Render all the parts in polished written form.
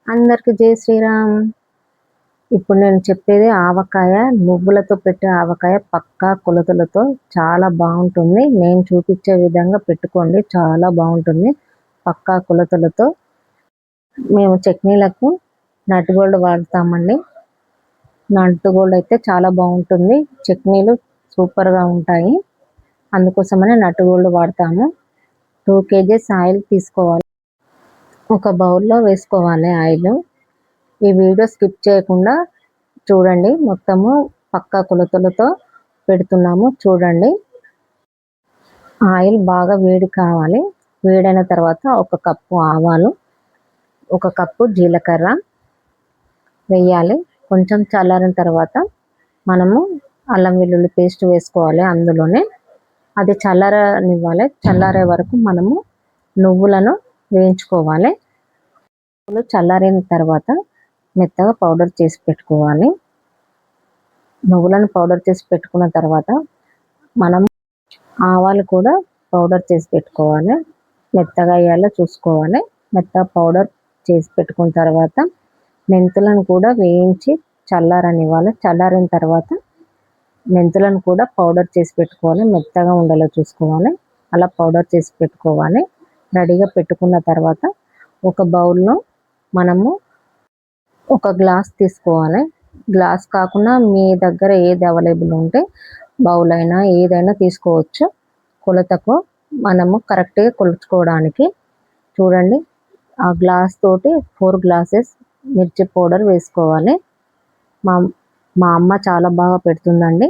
అందరికి జై శ్రీరామ్. ఇప్పుడు నేను చెప్పేది ఆవకాయ, నువ్వులతో పెట్టే ఆవకాయ పక్కా కొలతలతో చాలా బాగుంటుంది. నేను చూపించే విధంగా పెట్టుకోండి, చాలా బాగుంటుంది పక్కా కొలతలతో. మేము చట్నీలకు నట్ గోల్డ్ వాడతామండి. నట్ గోల్డ్ అయితే చాలా బాగుంటుంది, చట్నీలు సూపర్గా ఉంటాయి. అందుకోసమనే నట్ గోల్డ్ వాడతాము. 2 kgs ఆయిల్ తీసుకోవాలి. ఒక బౌల్లో వేసుకోవాలి ఆయిల్. ఈ వీడియో స్కిప్ చేయకుండా చూడండి, మొత్తము పక్కా కొలతలతో పెడుతున్నాము చూడండి. ఆయిల్ బాగా వేడి కావాలి. వేడైన తర్వాత 1 కప్పు ఆవాలు, 1 కప్పు జీలకర్ర వేయాలి. కొంచెం చల్లారిన తర్వాత మనము అల్లం వెల్లుల్లి పేస్ట్ వేసుకోవాలి అందులోనే. అది చల్లారనివ్వాలి. చల్లారే వరకు మనము నువ్వులను వేయించుకోవాలి. చల్లారిన తర్వాత మెత్తగా పౌడర్ చేసి పెట్టుకోవాలి. నువ్వులను పౌడర్ చేసి పెట్టుకున్న తర్వాత మనం ఆవాలు కూడా పౌడర్ చేసి పెట్టుకోవాలి. మెత్తగా అయ్యేలా చూసుకోవాలి. మెత్తగా పౌడర్ చేసి పెట్టుకున్న తర్వాత మెంతులను కూడా వేయించి చల్లారనివ్వాలి. చల్లారిన తర్వాత మెంతులను కూడా పౌడర్ చేసి పెట్టుకోవాలి. మెత్తగా ఉండేలా చూసుకోవాలి. అలా పౌడర్ చేసి పెట్టుకోవాలి. రెడీగా పెట్టుకున్న తర్వాత ఒక బౌల్లో మనము 1 గ్లాస్ తీసుకోవాలి. గ్లాస్ కాకుండా మీ దగ్గర ఏది అవైలబుల్ ఉంటే బౌల్ అయినా ఏదైనా తీసుకోవచ్చు. కొలతకు మనము కరెక్ట్గా కొలుచుకోవడానికి చూడండి. ఆ గ్లాస్ తోటి 4 గ్లాసెస్ మిర్చి పౌడర్ వేసుకోవాలి. మా అమ్మ చాలా బాగా పెడుతుందండి,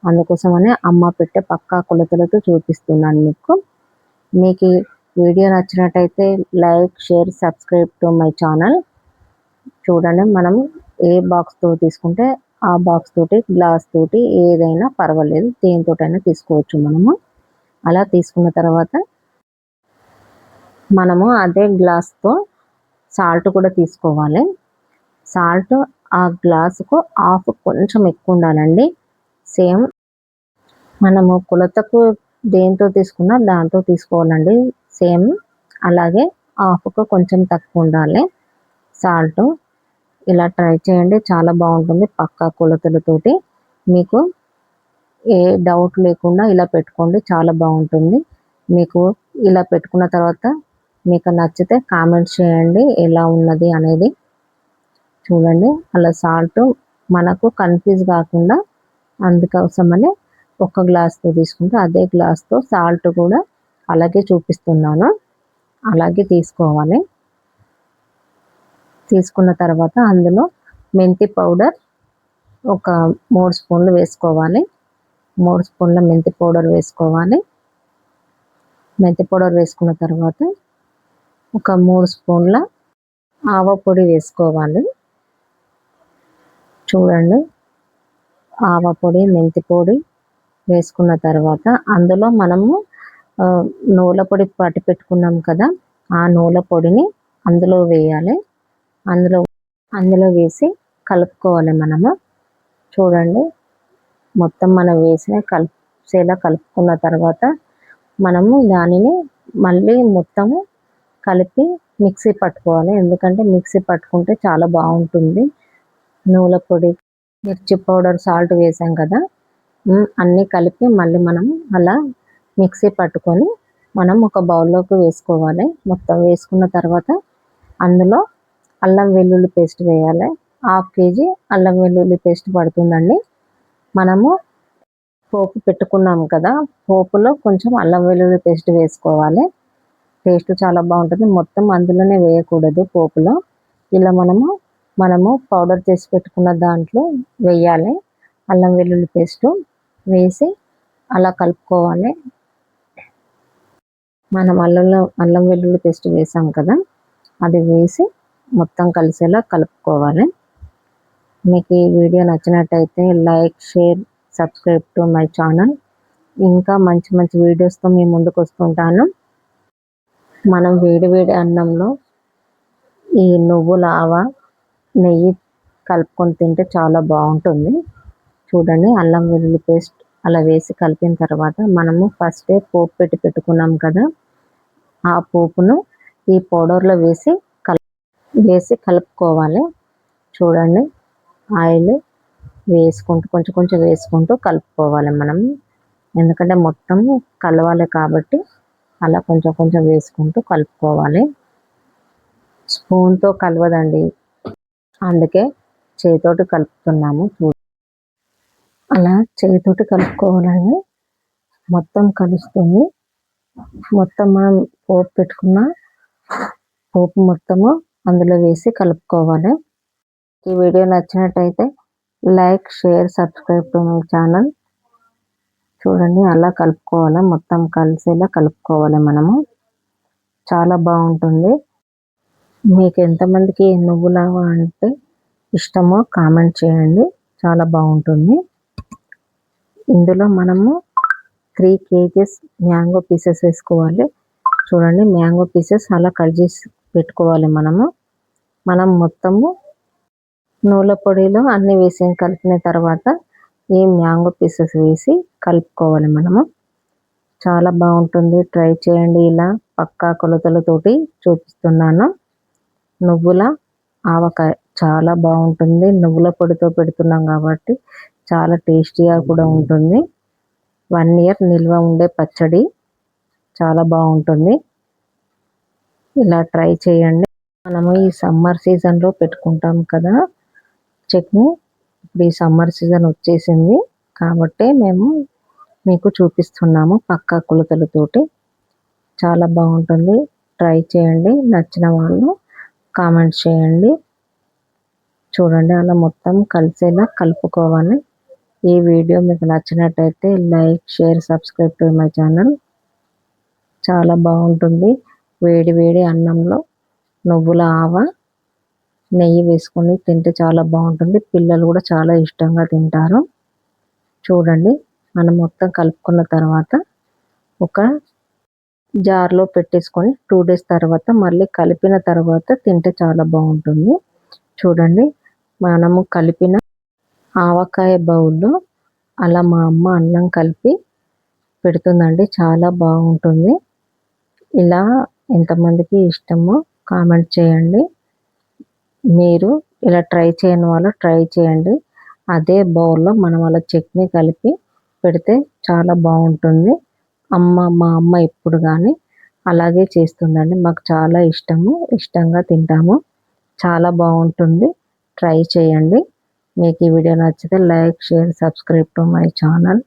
అందుకోసమనే అమ్మ పెట్టే పక్కా కొలతలతో చూపిస్తున్నాను మీకు. మీకు వీడియో నచ్చినట్టయితే like, share, subscribe to my channel. చూడండి, మనం ఏ బాక్స్తో తీసుకుంటే ఆ బాక్స్ తోటి, గ్లాస్ తోటి ఏదైనా పర్వాలేదు, దేనితోటైనా తీసుకోవచ్చు మనము. అలా తీసుకున్న తర్వాత మనము అదే గ్లాస్తో సాల్ట్ కూడా తీసుకోవాలి. సాల్ట్ ఆ గ్లాసుకు హాఫ్ కొంచెం ఎక్కువ ఉండాలండి. సేమ్ మనము కొలతకు దేంతో తీసుకున్నా దాంతో తీసుకోవాలండి సేమ్. అలాగే హాఫ్కు కొంచెం తక్కువ ఉండాలి సాల్ట్. ఇలా ట్రై చేయండి, చాలా బాగుంటుంది పక్కా కొలతలతోటి. మీకు ఏ డౌట్ లేకుండా ఇలా పెట్టుకోండి, చాలా బాగుంటుంది. మీకు ఇలా పెట్టుకున్న తర్వాత మీకు నచ్చితే కామెంట్స్ చేయండి ఎలా ఉన్నది అనేది. చూడండి, అలా సాల్ట్ మనకు కన్ఫ్యూజ్ కాకుండా అందుకోసమని 1 గ్లాస్తో తీసుకుంటే అదే గ్లాస్తో సాల్ట్ కూడా అలాగే చూపిస్తున్నాను, అలాగే తీసుకోవాలి. తీసుకున్న తర్వాత అందులో మెంతి పౌడర్ ఒక 3 స్పూన్లు వేసుకోవాలి. 3 స్పూన్ల మెంతి పౌడర్ వేసుకోవాలి. మెంతి పౌడర్ వేసుకున్న తర్వాత ఒక 3 స్పూన్ల ఆవ పొడి వేసుకోవాలి. చూడండి, ఆవ పొడి, మెంతి పొడి వేసుకున్న తర్వాత అందులో మనము నువ్వుల పొడి పట్టి పెట్టుకున్నాం కదా, ఆ నువ్వుల పొడిని అందులో వేయాలి. అందులో వేసి కలుపుకోవాలి మనము. చూడండి, మొత్తం మనం వేసిన కలిసేలా కలుపుకున్న తర్వాత మనము దానిని మళ్ళీ మొత్తము కలిపి మిక్సీ పట్టుకోవాలి. ఎందుకంటే మిక్సీ పట్టుకుంటే చాలా బాగుంటుంది. నువ్వుల పొడి, మిర్చి పౌడర్, సాల్ట్ వేసాం కదా, అన్నీ కలిపి మళ్ళీ మనం అలా మిక్సీ పట్టుకొని మనం ఒక బౌల్లోకి వేసుకోవాలి. మొత్తం వేసుకున్న తర్వాత అందులో అల్లం వెల్లుల్లి పేస్ట్ వేయాలి. 1/2 kg అల్లం వెల్లుల్లి పేస్ట్ పడుతుందండి. మనము పోపు పెట్టుకున్నాం కదా, పోపులో కొంచెం అల్లం వెల్లుల్లి పేస్ట్ వేసుకోవాలి. టేస్ట్ చాలా బాగుంటుంది. మొత్తం అందులోనే వేయకూడదు పోపులో. ఇలా మనము పౌడర్ చేసి పెట్టుకున్న దాంట్లో వేయాలి. అల్లం వెల్లుల్లి పేస్ట్ వేసి అలా కలుపుకోవాలి. మనం అల్లం వెల్లుల్లి పేస్ట్ వేసాం కదా, అది వేసి మొత్తం కలిసేలా కలుపుకోవాలి. మీకు ఈ వీడియో నచ్చినట్టయితే like, share, subscribe to my channel. ఇంకా మంచి మంచి వీడియోస్తో మీ ముందుకు వస్తుంటాను. మనం వేడి అన్నంలో ఈ నువ్వుల ఆవ, నెయ్యి కలుపుకొని తింటే చాలా బాగుంటుంది. చూడండి, అల్లం వెల్లుల్లి పేస్ట్ అలా వేసి కలిపిన తర్వాత మనము ఫస్టే పోపు పెట్టుకున్నాం కదా, ఆ పోపును ఈ పౌడర్లో వేసి వేసి కలుపుకోవాలి. చూడండి, ఆయిల్ వేసుకుంటూ కొంచెం కొంచెం వేసుకుంటూ కలుపుకోవాలి మనం. ఎందుకంటే మొత్తం కలవాలి కాబట్టి అలా కొంచెం కొంచెం వేసుకుంటూ కలుపుకోవాలి. స్పూన్తో కలవదండి, అందుకే చేతితోటి కలుపుతున్నాము. అలా చేతితోటి కలుపుకోవాలండి. మొత్తం కలుస్తుంది. మొత్తం మనం పోపు పెట్టుకున్న పోపు మొత్తము అందులో వేసి కలుపుకోవాలి. ఈ వీడియో నచ్చినట్టయితే like, share, subscribe to my channel. చూడండి, అలా కలుపుకోవాలి. మొత్తం కలిసేలా కలుపుకోవాలి మనము. చాలా బాగుంటుంది. మీకు ఎంతమందికి నువ్వులాగా అంటే ఇష్టమో కామెంట్ చేయండి. చాలా బాగుంటుంది. ఇందులో మనము 3 kgs మ్యాంగో పీసెస్ వేసుకోవాలి. చూడండి, మ్యాంగో పీసెస్ అలా కట్ చేసి పెట్టుకోవాలి మనము. మనం మొత్తము నువ్వుల పొడిలో అన్నీ వేసి కలిపిన తర్వాత ఈ మ్యాంగో పీసెస్ వేసి కలుపుకోవాలి మనము. చాలా బాగుంటుంది. ట్రై చేయండి. ఇలా పక్కా కొలతలతోటి చూపిస్తున్నాను. నువ్వుల ఆవకాయ చాలా బాగుంటుంది. నువ్వుల పొడితో పెడుతున్నాం కాబట్టి చాలా టేస్టీగా కూడా ఉంటుంది. 1 year నిల్వ ఉండే పచ్చడి. చాలా బాగుంటుంది. ఇలా ట్రై చేయండి. మనము ఈ సమ్మర్ సీజన్లో పెట్టుకుంటాం కదా చట్నీ. ఇప్పుడు ఈ సమ్మర్ సీజన్ వచ్చేసింది కాబట్టి మేము మీకు చూపిస్తున్నాము పక్కా కొలతలతోటి. చాలా బాగుంటుంది. ట్రై చేయండి. నచ్చిన వాళ్ళు కామెంట్ చేయండి. చూడండి, అలా మొత్తం కలిసేలా కలుపుకోవాలి. ఈ వీడియో మీకు నచ్చినట్టయితే like, share, subscribe to my channel. చాలా బాగుంటుంది. వేడి వేడి అన్నంలో నువ్వుల ఆవ నెయ్యి వేసుకొని తింటే చాలా బాగుంటుంది. పిల్లలు కూడా చాలా ఇష్టంగా తింటారు. చూడండి, మనం మొత్తం కలుపుకున్న తర్వాత ఒక జార్లో పెట్టేసుకొని 2 days తర్వాత మళ్ళీ కలిపిన తర్వాత తింటే చాలా బాగుంటుంది. చూడండి, మనము కలిపిన ఆవకాయ బౌల్లో అలా మా అమ్మ అన్నం కలిపి పెడుతుందండి. చాలా బాగుంటుంది. ఇలా ఎంతమందికి ఇష్టమో కామెంట్ చేయండి. మీరు ఇలా ట్రై చేయని వాళ్ళు ట్రై చేయండి. అదే బౌల్లో మనం అలా చట్నీ కలిపి పెడితే చాలా బాగుంటుంది. మా అమ్మ ఎప్పుడు కానీ అలాగే చేస్తుందండి. మాకు చాలా ఇష్టంగా తింటాము. చాలా బాగుంటుంది. ట్రై చేయండి. మీకు ఈ వీడియో నచ్చితే like, share, subscribe to my channel.